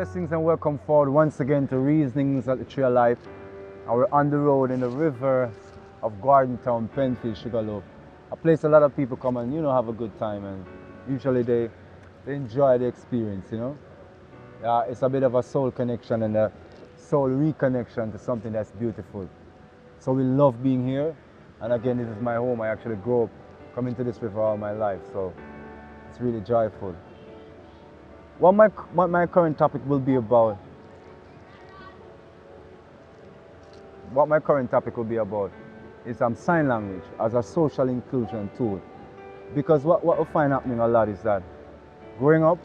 Blessings and welcome forward once again to Reasonings at the Tree of Life. And we're on the road in the river of Gardentown, Penfield, Sugarloaf. A place a lot of people come and have a good time, and usually they enjoy the experience, It's a bit of a soul connection and a soul reconnection to something that's beautiful. So we love being here, and again, this is my home. I actually grew up coming to this river all my life, so it's really joyful. What my current topic will be about, is sign language as a social inclusion tool. Because what we find happening a lot is that growing up,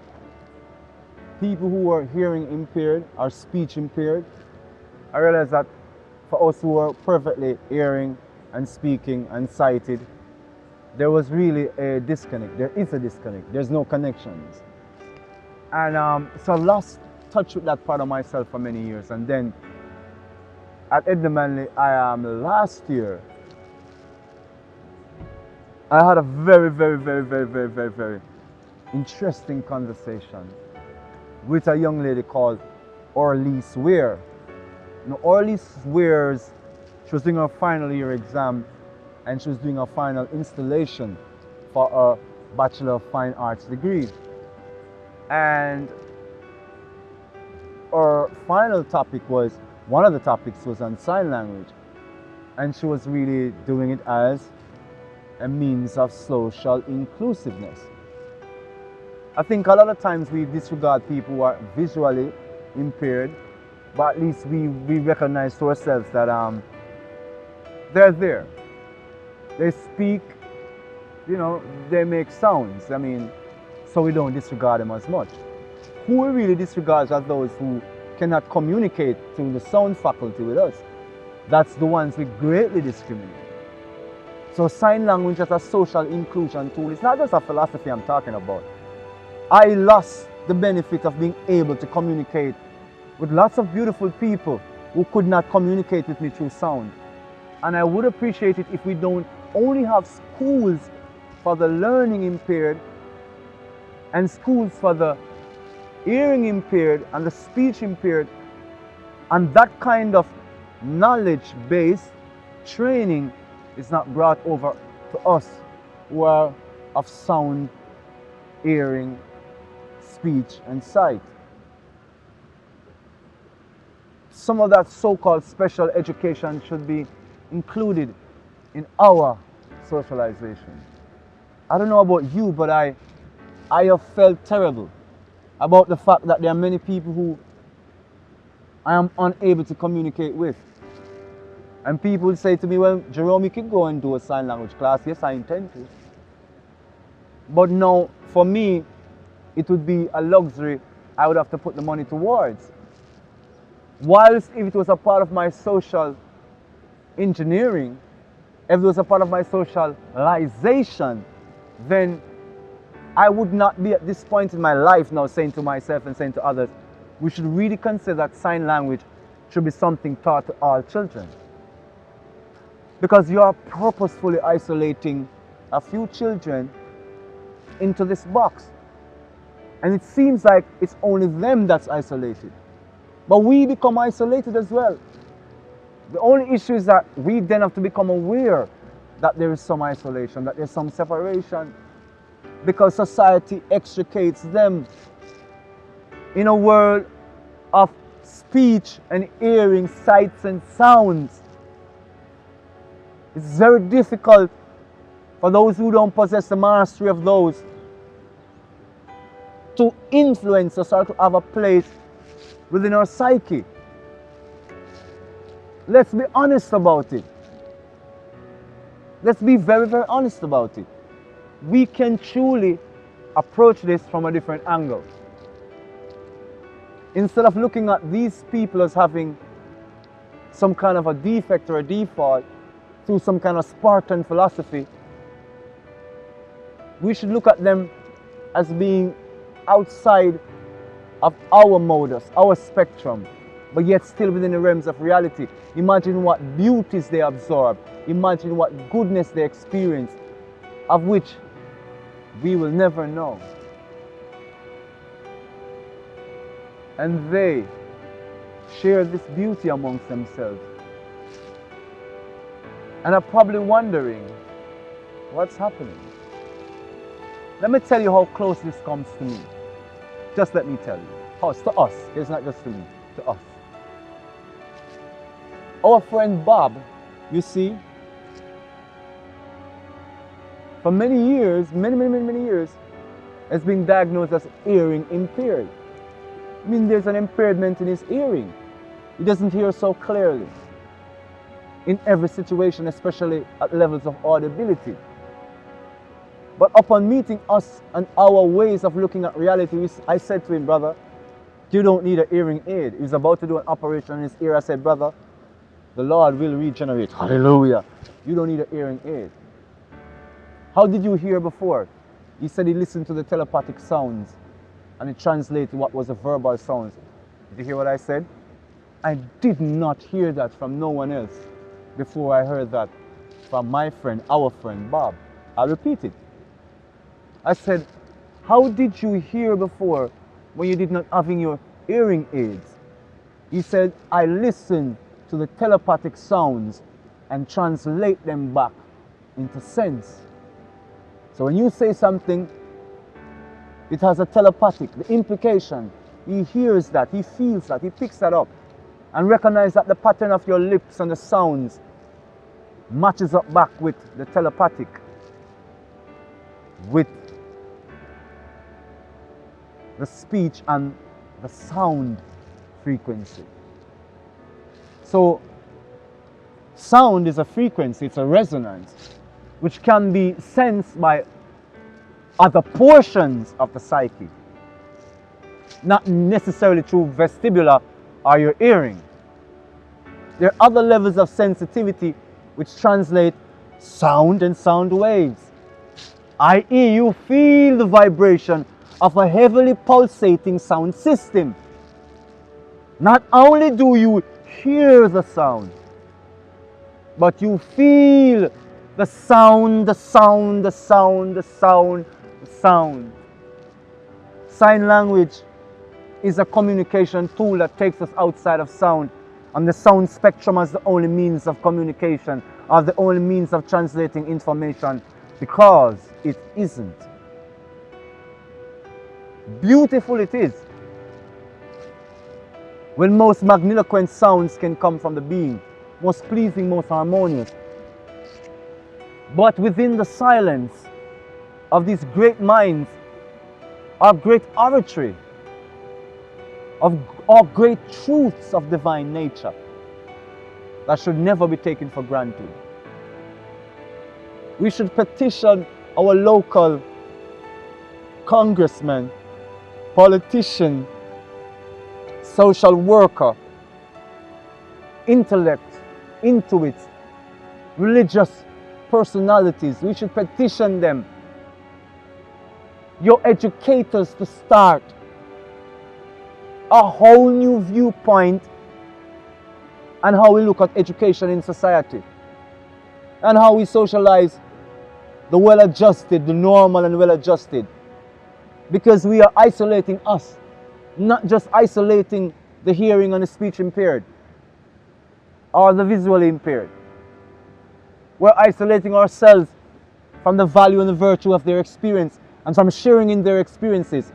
people who are hearing impaired or speech impaired, I realize that for us who are perfectly hearing and speaking and sighted, there was really a disconnect. There is a disconnect. There's no connections. And so I lost touch with that part of myself for many years. And then at Edna Manley, last year, I had a very, very, very, very, very, very, very interesting conversation with a young lady called Orlease Ware. Now, Orlease Ware's, she was doing her final year exam, and she was doing her final installation for her Bachelor of Fine Arts degree. And our final topic one of the topics was on sign language. And she was really doing it as a means of social inclusiveness. I think a lot of times we disregard people who are visually impaired, but at least we recognize to ourselves that they're there. They speak, they make sounds. So we don't disregard them as much. Who we really disregard are those who cannot communicate through the sound faculty with us. That's the ones we greatly discriminate. So sign language as a social inclusion tool, it's not just a philosophy I'm talking about. I lost the benefit of being able to communicate with lots of beautiful people who could not communicate with me through sound. And I would appreciate it if we don't only have schools for the learning impaired and schools for the hearing impaired and the speech impaired, and that kind of knowledge-based training is not brought over to us who are of sound, hearing, speech and sight. Some of that so-called special education should be included in our socialization. I don't know about you, but I have felt terrible about the fact that there are many people who I am unable to communicate with. And people say to me, well, Jerome, you can go and do a sign language class. Yes, I intend to. But no, for me, it would be a luxury I would have to put the money towards. Whilst if it was a part of my social engineering, if it was a part of my socialization, then I would not be at this point in my life now saying to myself and saying to others, we should really consider that sign language should be something taught to all children. Because you are purposefully isolating a few children into this box. And it seems like it's only them that's isolated. But we become isolated as well. The only issue is that we then have to become aware that there is some isolation, that there's some separation, because society extricates them in a world of speech and hearing, sights and sounds. It's very difficult for those who don't possess the mastery of those to influence us or to have a place within our psyche. Let's be honest about it. Let's be very, very honest about it. We can truly approach this from a different angle. Instead of looking at these people as having some kind of a defect or a default through some kind of Spartan philosophy, we should look at them as being outside of our modus, our spectrum, but yet still within the realms of reality. Imagine what beauties they absorb. Imagine what goodness they experience, of which we will never know. and they share this beauty amongst themselves and are probably wondering what's happening. Let me tell you how close this comes to me. Just let me tell you. Us, to us. It's not just to me, to us. Our friend Bob, you see, for many years, many years, has been diagnosed as hearing impaired. I mean, there's an impairment in his hearing. He doesn't hear so clearly in every situation, especially at levels of audibility. But upon meeting us and our ways of looking at reality, I said to him, brother, you don't need a hearing aid. He was about to do an operation in his ear. I said, brother, the Lord will regenerate. Hallelujah. You don't need a hearing aid. How did you hear before? He said he listened to the telepathic sounds and he translated what was the verbal sounds. Did you hear what I said? I did not hear that from no one else before I heard that from my friend, our friend Bob. I repeat it. I said, how did you hear before when you did not have in your hearing aids? He said, I listened to the telepathic sounds and translate them back into sense. So when you say something, it has a telepathic, the implication. He hears that, he feels that, he picks that up and recognizes that the pattern of your lips and the sounds matches up back with the telepathic, with the speech and the sound frequency. So sound is a frequency, it's a resonance, which can be sensed by other portions of the psyche, not necessarily through vestibular or your hearing. There are other levels of sensitivity which translate sound and sound waves, i.e. you feel the vibration of a heavily pulsating sound system. Not only do you hear the sound, but you feel the sound, the sound, the sound, the sound, the sound. Sign language is a communication tool that takes us outside of sound, and the sound spectrum as the only means of communication, or the only means of translating information, because it isn't. Beautiful it is when most magniloquent sounds can come from the being, most pleasing, most harmonious. But within the silence of these great minds are great oratory, of great truths of divine nature that should never be taken for granted. We should petition our local congressman, politician, social worker, intellect, intuit, religious personalities. We should petition them, your educators, to start a whole new viewpoint on how we look at education in society and how we socialize the well-adjusted, the normal and well-adjusted, because we are isolating us, not just isolating the hearing and the speech impaired or the visually impaired. We're isolating ourselves from the value and the virtue of their experience and from sharing in their experiences,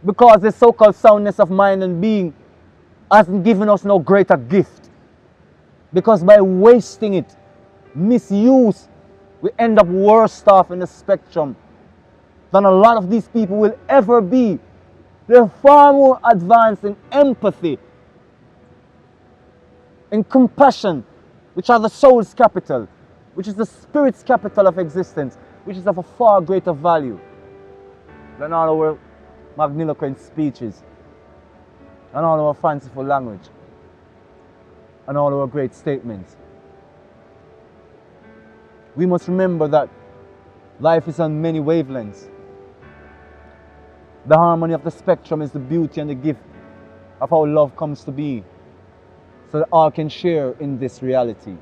because the so-called soundness of mind and being hasn't given us no greater gift. Because by wasting it, misuse, we end up worse off in the spectrum than a lot of these people will ever be. They're far more advanced in empathy, in compassion, which are the soul's capital, which is the spirit's capital of existence, which is of a far greater value than all our magniloquent speeches and all our fanciful language and all our great statements. We must remember that life is on many wavelengths. The harmony of the spectrum is the beauty and the gift of how love comes to be, so that all can share in this reality.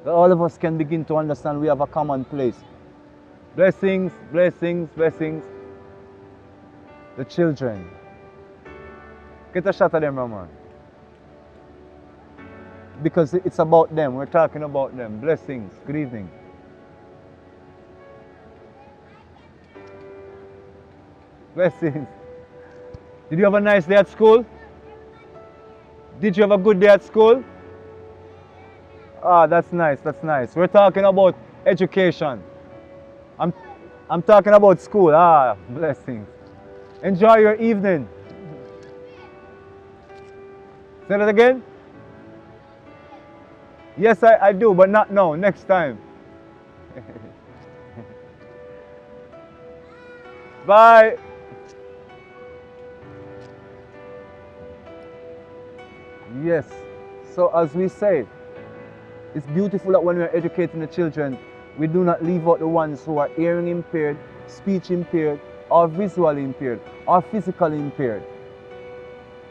That all of us can begin to understand we have a common place. Blessings, blessings, blessings. The children Get a shot of them, Roman. Because it's about them. We're talking about them. Blessings. Good evening. Blessings. Did you have a nice day at school? Did you have a good day at school? Ah, that's nice. That's nice. We're talking about education. I'm talking about school. Ah, blessings. Enjoy your evening. Say that again? Yes, I do, but not now. Next time. Bye. Yes. So as we say, it's beautiful that when we're educating the children, we do not leave out the ones who are hearing impaired, speech impaired, or visually impaired, or physically impaired.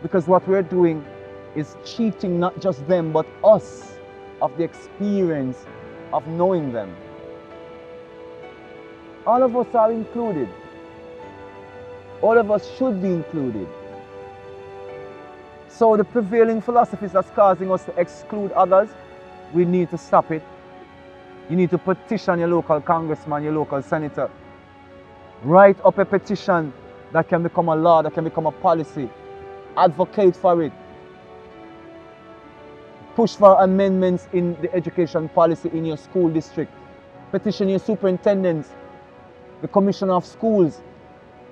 Because what we're doing is cheating not just them, but us of the experience of knowing them. All of us are included. All of us should be included. So the prevailing philosophies that's causing us to exclude others, we need to stop it. You need to petition your local congressman, your local senator. Write up a petition that can become a law, that can become a policy. Advocate for it. Push for amendments in the education policy in your school district. Petition your superintendents, the commissioner of schools,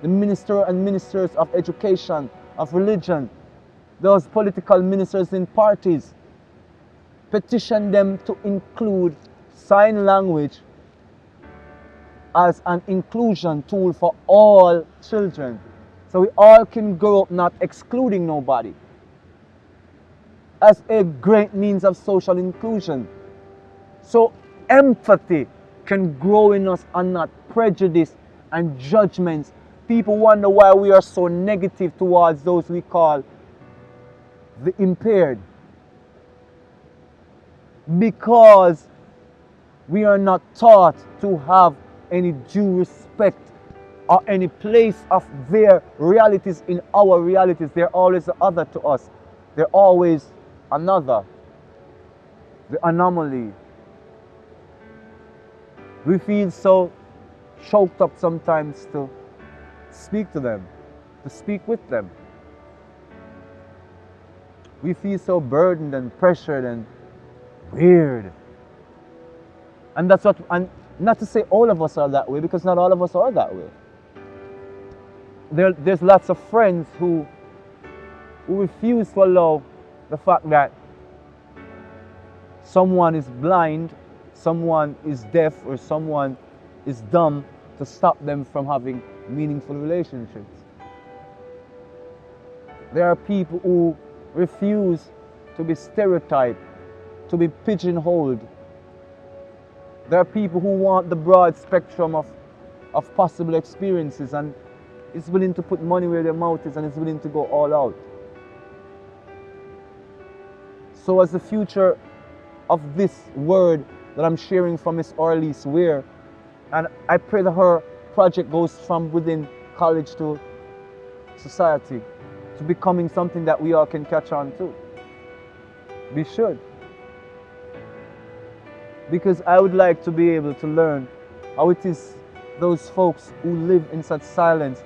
the minister and ministers of education, of religion, those political ministers in parties. Petition them to include sign language as an inclusion tool for all children. So we all can grow up not excluding nobody. As a great means of social inclusion. So empathy can grow in us and not prejudice and judgments. People wonder why we are so negative towards those we call the impaired. Because we are not taught to have any due respect or any place of their realities in our realities. They're always the other to us. They're always another, the anomaly. We feel so choked up sometimes to speak to them, to speak with them. We feel so burdened and pressured and weird. And that's what, and not to say all of us are that way, because not all of us are that way. There's lots of friends who refuse to allow the fact that someone is blind, someone is deaf, or someone is dumb to stop them from having meaningful relationships. There are people who refuse to be stereotyped, to be pigeonholed. There are people who want the broad spectrum of possible experiences and is willing to put money where their mouth is and is willing to go all out. So as the future of this word that I'm sharing from Miss Orlease Ware, and I pray that her project goes from within college to society, to becoming something that we all can catch on to. We should. Because I would like to be able to learn how it is those folks who live in such silence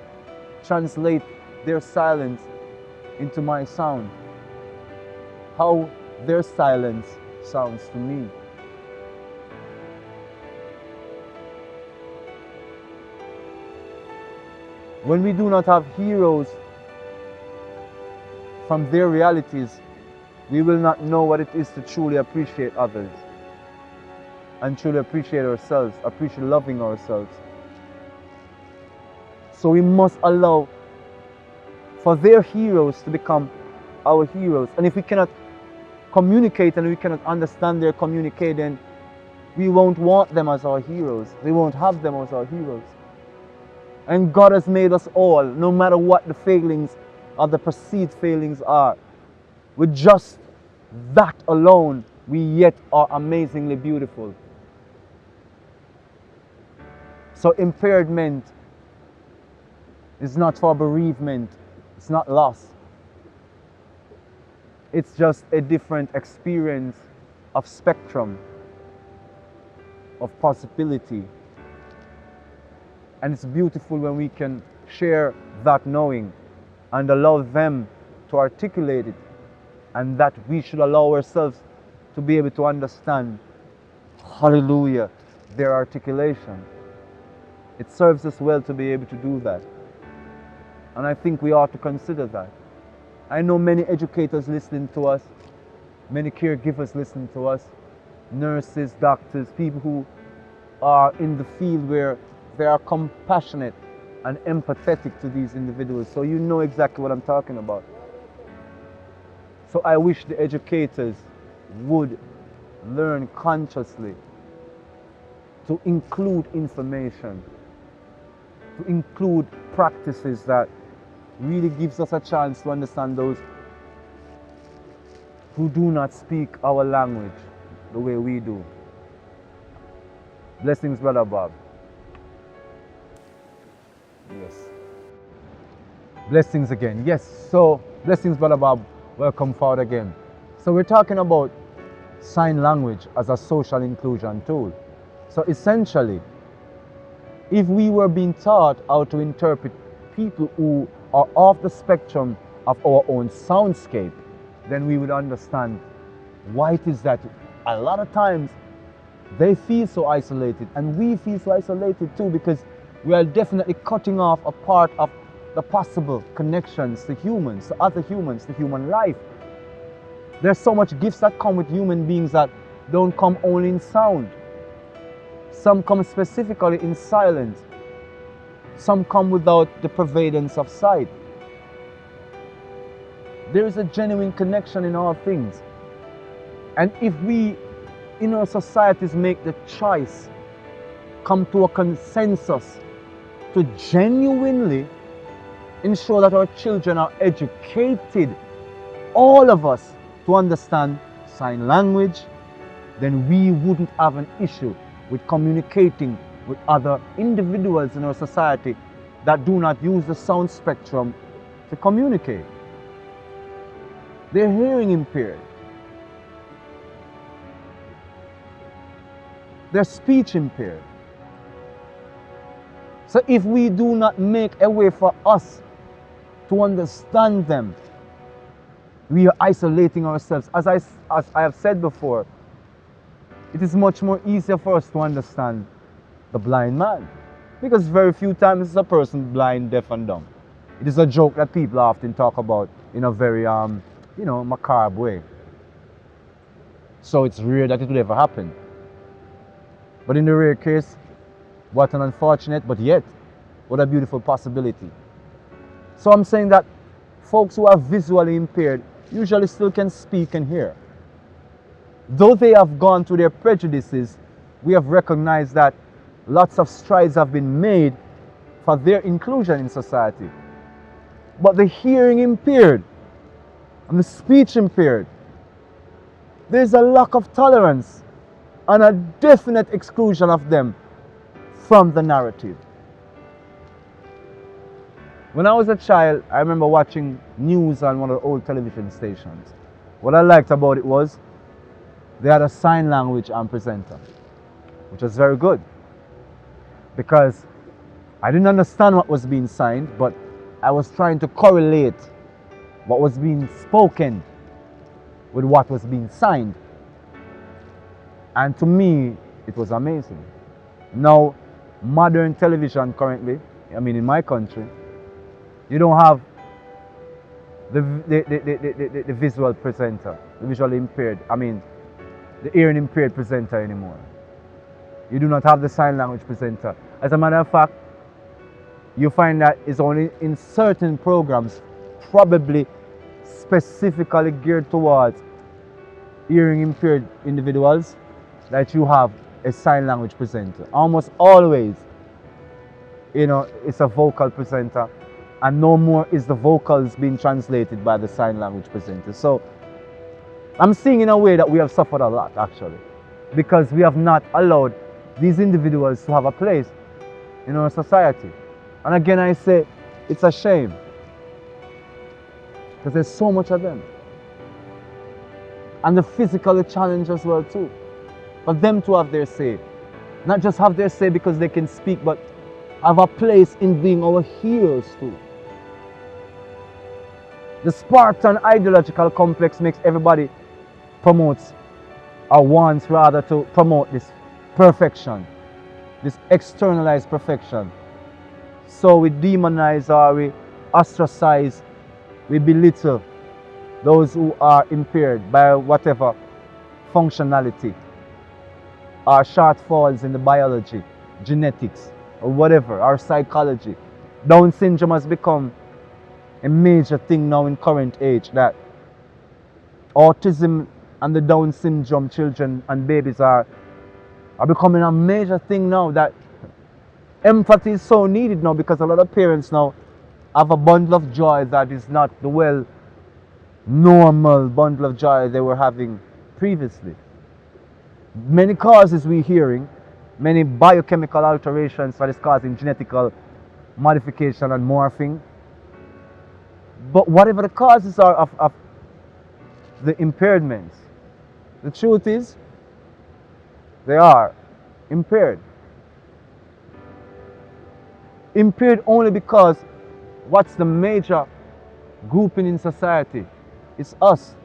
translate their silence into my sound. How their silence sounds to me. When we do not have heroes from their realities, we will not know what it is to truly appreciate others and truly appreciate ourselves, appreciate loving ourselves. So we must allow for their heroes to become our heroes. And if we cannot communicate and we cannot understand their communicating, we won't want them as our heroes. We won't have them as our heroes. And God has made us all, no matter what the failings or the perceived failings are. With just that alone, we yet are amazingly beautiful. So impairment is not for bereavement. It's not loss. It's just a different experience of spectrum, of possibility. And it's beautiful when we can share that knowing and allow them to articulate it, and that we should allow ourselves to be able to understand, hallelujah, their articulation. It serves us well to be able to do that. And I think we ought to consider that. I know many educators listening to us, many caregivers listening to us, nurses, doctors, people who are in the field where they are compassionate and empathetic to these individuals. So you know exactly what I'm talking about. So I wish the educators would learn consciously to include information, to include practices that really gives us a chance to understand those who do not speak our language the way we do. Blessings, Brother Bob. Yes. Blessings again. Yes, so blessings, Brother Bob. Welcome forward again. So we're talking about sign language as a social inclusion tool. So essentially, if we were being taught how to interpret people who are off the spectrum of our own soundscape, then we would understand why it is that a lot of times they feel so isolated, and we feel so isolated too, because we are definitely cutting off a part of the possible connections to humans, to other humans, to human life. There's so much gifts that come with human beings that don't come only in sound. Some come specifically in silence. Some come without the pervadance of sight. There is a genuine connection in all things. And if we in our societies make the choice, come to a consensus to genuinely ensure that our children are educated, all of us, to understand sign language, then we wouldn't have an issue with communicating with other individuals in our society that do not use the sound spectrum to communicate. They're hearing impaired. They're speech impaired. So if we do not make a way for us to understand them, we are isolating ourselves. As I have said before, it is much more easier for us to understand the blind man, because very few times is a person blind, deaf and dumb. It is a joke that people often talk about in a very macabre way. So it's rare that it would ever happen. But in the rare case, what an unfortunate, but yet, what a beautiful possibility. So I'm saying that folks who are visually impaired usually still can speak and hear. Though they have gone through their prejudices, we have recognized that lots of strides have been made for their inclusion in society. But the hearing impaired and the speech impaired, there's a lack of tolerance and a definite exclusion of them from the narrative. When I was a child, I remember watching news on one of the old television stations. What I liked about it was they had a sign language presenter, which was very good, because I didn't understand what was being signed, but I was trying to correlate what was being spoken with what was being signed. And to me, it was amazing. Now, modern television currently, in my country, you don't have the visual presenter, the visually impaired, the hearing impaired presenter anymore. You do not have the sign language presenter. As a matter of fact, you find that it's only in certain programs, probably specifically geared towards hearing impaired individuals, that you have a sign language presenter. Almost always, it's a vocal presenter, and no more is the vocals being translated by the sign language presenter. So I'm seeing in a way that we have suffered a lot, actually, because we have not allowed these individuals to have a place in our society. And again, I say it's a shame, because there's so much of them. and the physically challenged as well too. For them to have their say. Not just have their say because they can speak, but have a place in being our heroes too. The Spartan ideological complex makes everybody promotes or wants rather to promote this perfection, this externalized perfection. So we demonize or we ostracize, we belittle those who are impaired by whatever functionality or shortfalls in the biology, genetics, or whatever, our psychology. Down syndrome has become a major thing now in current age, that autism and the Down syndrome children and babies are becoming a major thing now, that empathy is so needed now because a lot of parents now have a bundle of joy that is not the normal bundle of joy they were having previously. Many causes we're hearing, many biochemical alterations that is causing genetical modification and morphing. But whatever the causes are of the impairments, the truth is they are impaired. Impaired only because what's the major grouping in society? It's us,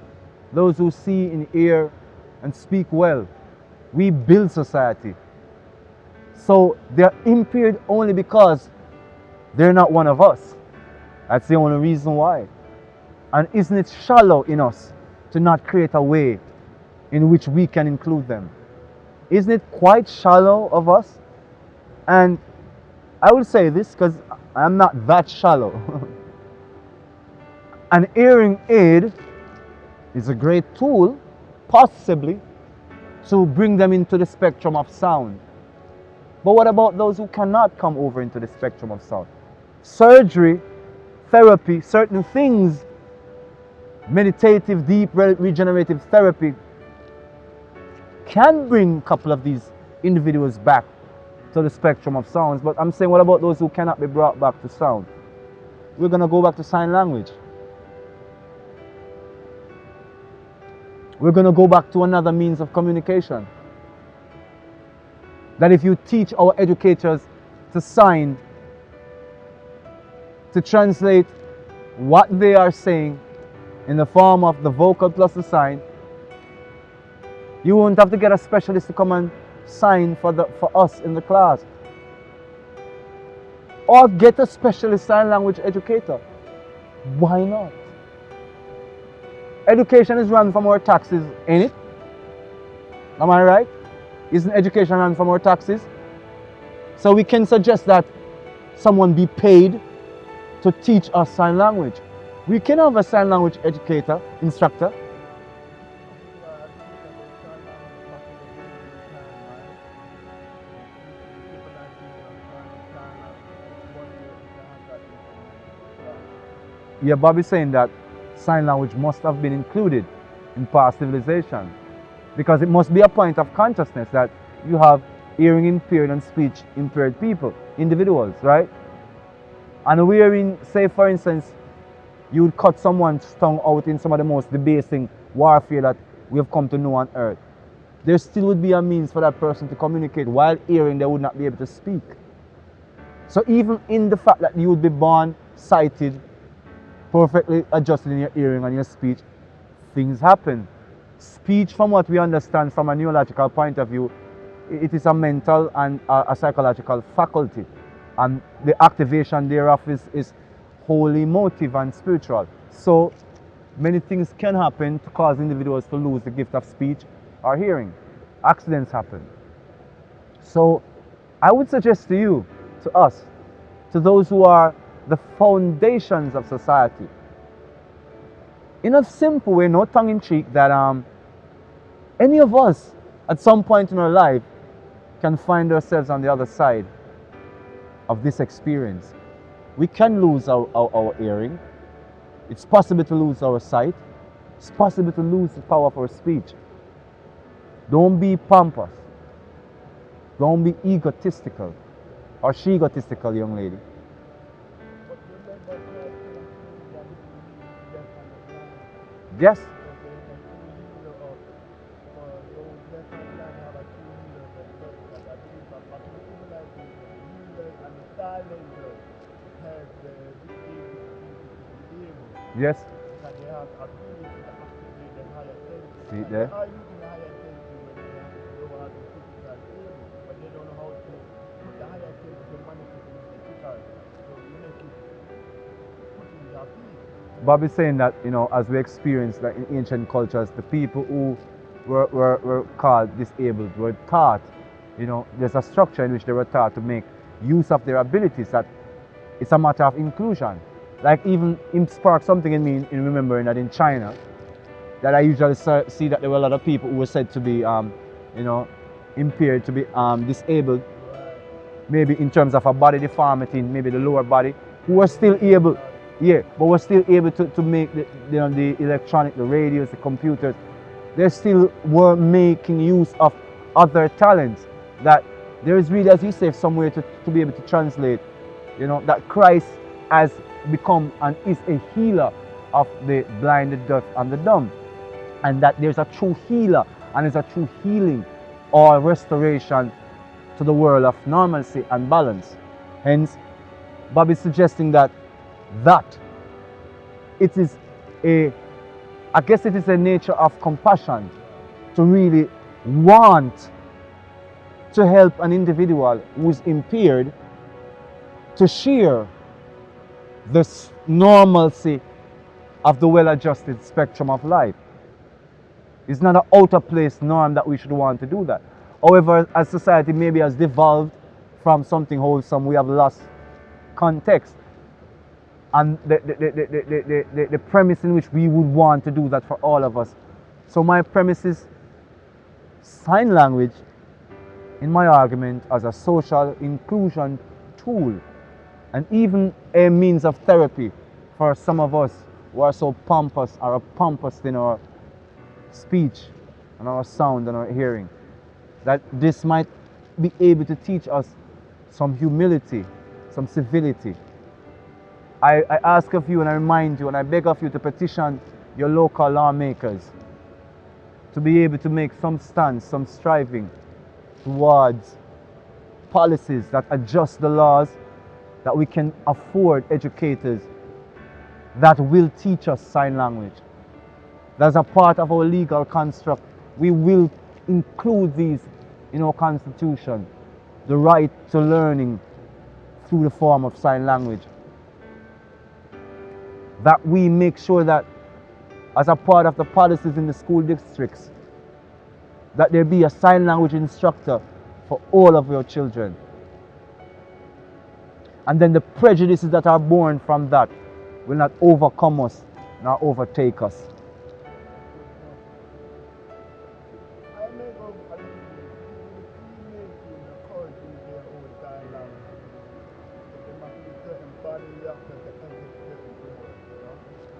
those who see and hear and speak well. We build society. So they're impaired only because they're not one of us. That's the only reason why. And isn't it shallow in us to not create a way in which we can include them? Isn't it quite shallow of us? And I will say this because I'm not that shallow. An hearing aid is a great tool, possibly, to bring them into the spectrum of sound. But what about those who cannot come over into the spectrum of sound? Surgery, therapy, certain things, meditative, deep, regenerative therapy can bring a couple of these individuals back to the spectrum of sounds. But I'm saying, what about those who cannot be brought back to sound? We're going to go back to sign language. We're going to go back to another means of communication. That if you teach our educators to sign, to translate what they are saying in the form of the vocal plus the sign, you won't have to get a specialist to come and sign for us in the class. Or get a specialist sign language educator. Why not? Education is run from our taxes, ain't it? Am I right? Isn't education run from our taxes? So we can suggest that someone be paid to teach us sign language. We can have a sign language educator, instructor. Yeah, Bobby's saying that sign language must have been included in past civilization, because it must be a point of consciousness that you have hearing impaired and speech impaired people, individuals, right? And wherein, say for instance, you would cut someone's tongue out in some of the most debasing warfare that we have come to know on earth, there still would be a means for that person to communicate. While hearing, they would not be able to speak. So even in the fact that you would be born sighted, perfectly adjusted in your hearing and your speech, things happen. Speech, from what we understand from a neurological point of view, it is a mental and a psychological faculty, and the activation thereof is wholly emotive and spiritual. So many things can happen to cause individuals to lose the gift of speech or hearing. Accidents happen. So I would suggest to you, to us, to those who are the foundations of society, in a simple way, no tongue-in-cheek, that any of us at some point in our life can find ourselves on the other side of this experience. We can lose our hearing. It's possible to lose our sight. It's possible to lose the power of our speech. Don't be pompous. Don't be egotistical or she-egotistical, young lady. Yes. Yes. Because they have ability to activate the higher senses. See it And there? they are using the higher senses when they are low as the physical able, but they don't know how to put the higher senses to manifest in the physical. So you make it put in your feet. Bob is saying that, as we experience like in ancient cultures, the people who were called disabled were taught, there's a structure in which they were taught to make use of their abilities, that it's a matter of inclusion. Like even it sparked something in me in remembering that in China, that I usually see that there were a lot of people who were said to be, impaired, to be disabled, maybe in terms of a body deformity, maybe the lower body, who were still able, but were still able to make the electronic, the radios, the computers. They still were making use of other talents. That there is really, as you say, somewhere to be able to translate, that Christ has become and is a healer of the blind, the deaf, and the dumb. And that there's a true healer and there's a true healing or restoration to the world of normalcy and balance. Hence, Bob is suggesting that it is I guess it is a nature of compassion to really want to help an individual who is impaired to share this normalcy of the well-adjusted spectrum of life. It's not an out of place norm that we should want to do that. However, as society maybe has devolved from something wholesome, we have lost context and the premise in which we would want to do that for all of us. So my premise is sign language in my argument as a social inclusion tool and even a means of therapy for some of us who are so pompous or pompous in our speech and our sound and our hearing, that this might be able to teach us some humility, some civility. I ask of you and I remind you and I beg of you to petition your local lawmakers to be able to make some stance, some striving towards policies that adjust the laws, that we can afford educators that will teach us sign language. That's a part of our legal construct. We will include these in our constitution, the right to learning through the form of sign language. That we make sure that as a part of the policies in the school districts, that there be a sign language instructor for all of your children. And then the prejudices that are born from that will not overcome us nor overtake us. I may go a little bit. Teenagers encouraging their own sign language. But there must be certain body reactions that can get certain words,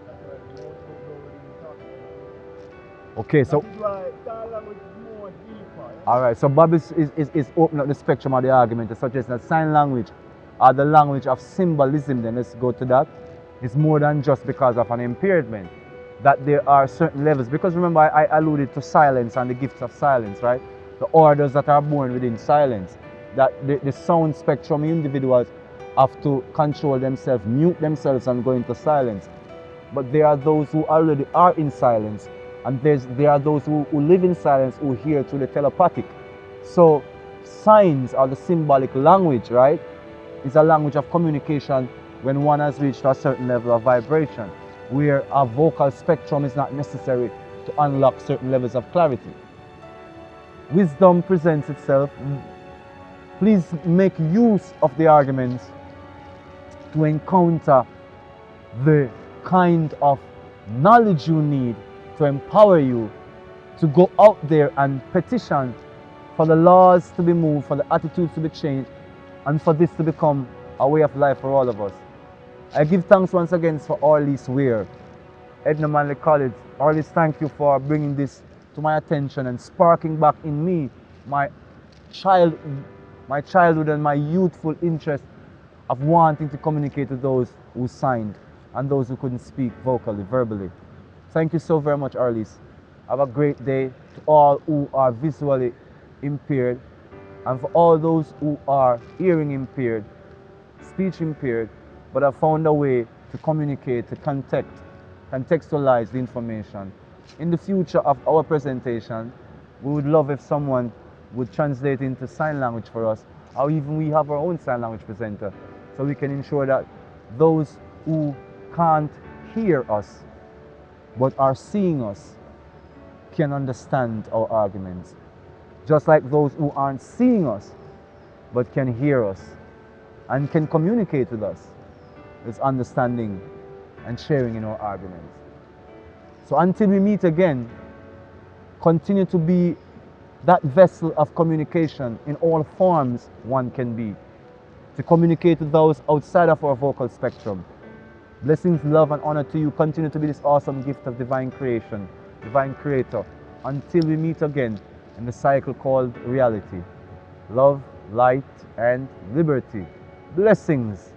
That's why most of those really talk about it. Okay, so That is why sign language is more deeper. alright, so Bob is opening up the spectrum of the argument to suggest that sign language or the language of symbolism, then let's go to that, is more than just because of an impairment. That there are certain levels, because remember I alluded to silence and the gifts of silence, right? The orders that are born within silence, that the sound spectrum individuals have to control themselves, mute themselves and go into silence. But there are those who already are in silence, and there are those who live in silence, who hear through the telepathic. So signs are the symbolic language, right? Is a language of communication when one has reached a certain level of vibration, where a vocal spectrum is not necessary to unlock certain levels of clarity. Wisdom presents itself. Please make use of the arguments to encounter the kind of knowledge you need to empower you to go out there and petition for the laws to be moved, for the attitudes to be changed, and for this to become a way of life for all of us. I give thanks once again for Orleans Weir, Edna Manley College. Orleans, thank you for bringing this to my attention and sparking back in me my childhood and my youthful interest of wanting to communicate with those who signed and those who couldn't speak vocally, verbally. Thank you so very much, Orleans. Have a great day to all who are visually impaired, and for all those who are hearing impaired, speech impaired, but have found a way to communicate, to contextualize the information. In the future of our presentation, we would love if someone would translate into sign language for us, or even we have our own sign language presenter, so we can ensure that those who can't hear us but are seeing us can understand our arguments, just like those who aren't seeing us but can hear us and can communicate with us. It's understanding and sharing in our arguments. So until we meet again, continue to be that vessel of communication in all forms one can be, to communicate with those outside of our vocal spectrum. Blessings, love, and honor to you. Continue to be this awesome gift of divine creation, divine creator, until we meet again in the cycle called reality. Love, light, and liberty. Blessings.